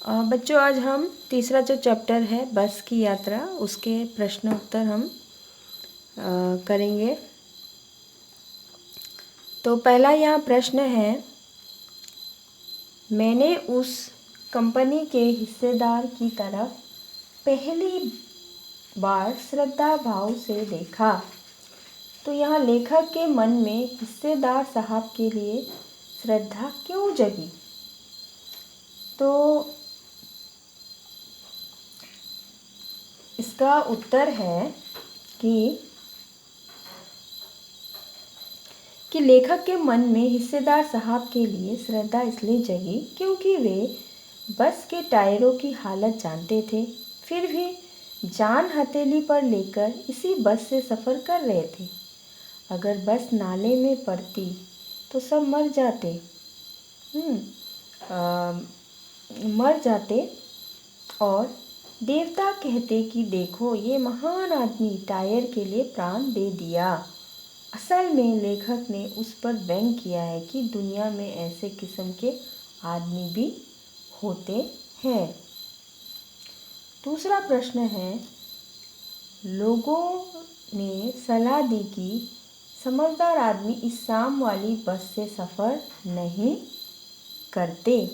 बच्चों, आज हम तीसरा जो चैप्टर है बस की यात्रा, उसके प्रश्न उत्तर हम करेंगे। तो पहला यहाँ प्रश्न है, मैंने उस कंपनी के हिस्सेदार की तरफ पहली बार श्रद्धा भाव से देखा। तो यहाँ लेखक के मन में हिस्सेदार साहब के लिए श्रद्धा क्यों जगी? तो इसका उत्तर है कि लेखक के मन में हिस्सेदार साहब के लिए श्रद्धा इसलिए जगी क्योंकि वे बस के टायरों की हालत जानते थे, फिर भी जान हथेली पर लेकर इसी बस से सफ़र कर रहे थे। अगर बस नाले में पड़ती तो सब मर जाते और देवता कहते कि देखो, ये महान आदमी टायर के लिए प्राण दे दिया। असल में लेखक ने उस पर व्यंग किया है कि दुनिया में ऐसे किस्म के आदमी भी होते हैं। दूसरा प्रश्न है, लोगों ने सलाह दी कि समझदार आदमी इस शाम वाली बस से सफ़र नहीं करते।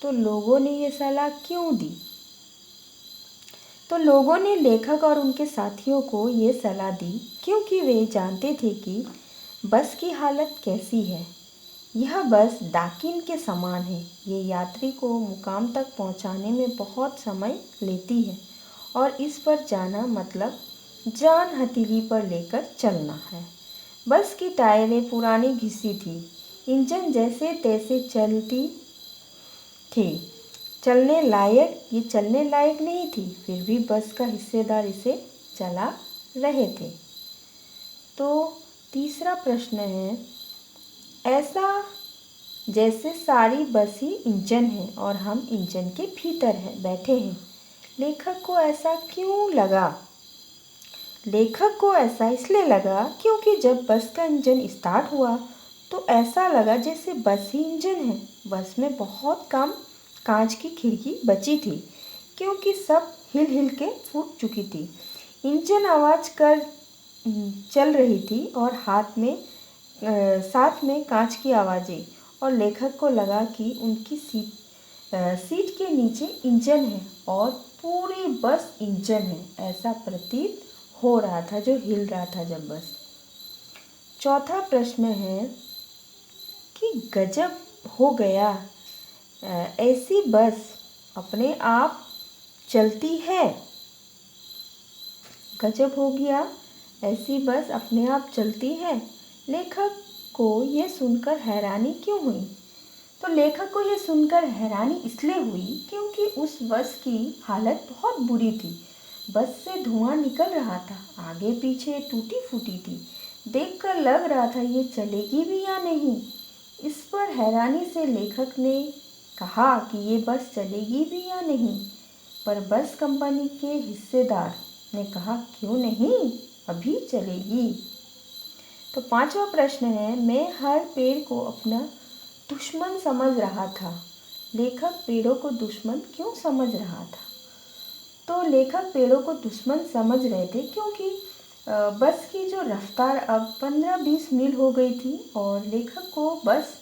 तो लोगों ने ये सलाह क्यों दी? तो लोगों ने लेखक और उनके साथियों को ये सलाह दी क्योंकि वे जानते थे कि बस की हालत कैसी है। यह बस डाकिन के समान है। ये यात्री को मुकाम तक पहुंचाने में बहुत समय लेती है और इस पर जाना मतलब जान हथेली पर लेकर चलना है। बस की टायरें पुरानी घिसी थी, इंजन जैसे तैसे चलती थी, चलने लायक नहीं थी, फिर भी बस का हिस्सेदार इसे चला रहे थे। तो तीसरा प्रश्न है, ऐसा जैसे सारी बस ही इंजन है और हम इंजन के भीतर बैठे हैं। लेखक को ऐसा क्यों लगा? लेखक को ऐसा इसलिए लगा क्योंकि जब बस का इंजन स्टार्ट हुआ तो ऐसा लगा जैसे बस ही इंजन है। बस में बहुत कम कांच की खिड़की बची थी क्योंकि सब हिल के फूट चुकी थी। इंजन आवाज़ कर चल रही थी और साथ में कांच की आवाज़ें, और लेखक को लगा कि उनकी सीट के नीचे इंजन है और पूरी बस इंजन है, ऐसा प्रतीत हो रहा था जो हिल रहा था जब बस। चौथा प्रश्न है कि गजब हो गया, ऐसी बस अपने आप चलती है। गजब हो गया, ऐसी बस अपने आप चलती है। लेखक को यह सुनकर हैरानी क्यों हुई? तो लेखक को यह सुनकर हैरानी इसलिए हुई क्योंकि उस बस की हालत बहुत बुरी थी। बस से धुआं निकल रहा था, आगे पीछे टूटी फूटी थी। देखकर लग रहा था ये चलेगी भी या नहीं। इस पर हैरानी से लेखक ने कहा कि ये बस चलेगी भी या नहीं, पर बस कंपनी के हिस्सेदार ने कहा क्यों नहीं, अभी चलेगी। तो पांचवा प्रश्न है, मैं हर पेड़ को अपना दुश्मन समझ रहा था। लेखक पेड़ों को दुश्मन क्यों समझ रहा था? तो लेखक पेड़ों को दुश्मन समझ रहे थे क्योंकि बस की जो रफ्तार अब 15-20 मील हो गई थी और लेखक को बस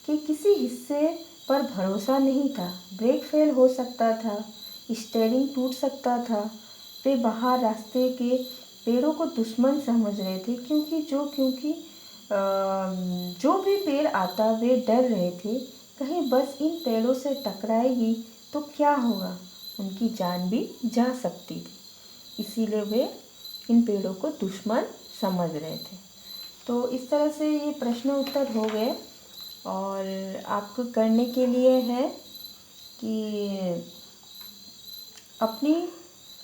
के किसी हिस्से पर भरोसा नहीं था। ब्रेक फेल हो सकता था, स्टीयरिंग टूट सकता था। वे बाहर रास्ते के पेड़ों को दुश्मन समझ रहे थे क्योंकि जो भी पेड़ आता वे डर रहे थे, कहीं बस इन पेड़ों से टकराएगी तो क्या होगा, उनकी जान भी जा सकती थी। इसीलिए वे इन पेड़ों को दुश्मन समझ रहे थे। तो इस तरह से ये प्रश्न उत्तर हो गए और आपको करने के लिए है कि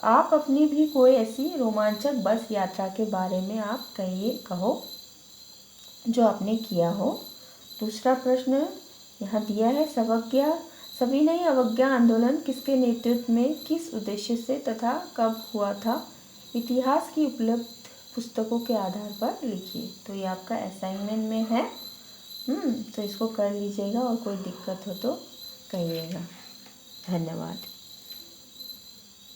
आप अपनी भी कोई ऐसी रोमांचक बस यात्रा के बारे में आप कहो जो आपने किया हो। दूसरा प्रश्न यहाँ दिया है, सविनय अवज्ञा आंदोलन किसके नेतृत्व में, किस उद्देश्य से तथा कब हुआ था? इतिहास की उपलब्ध पुस्तकों के आधार पर लिखिए। तो ये आपका असाइनमेंट में है। तो इसको कर लीजिएगा और कोई दिक्कत हो तो कहिएगा। धन्यवाद।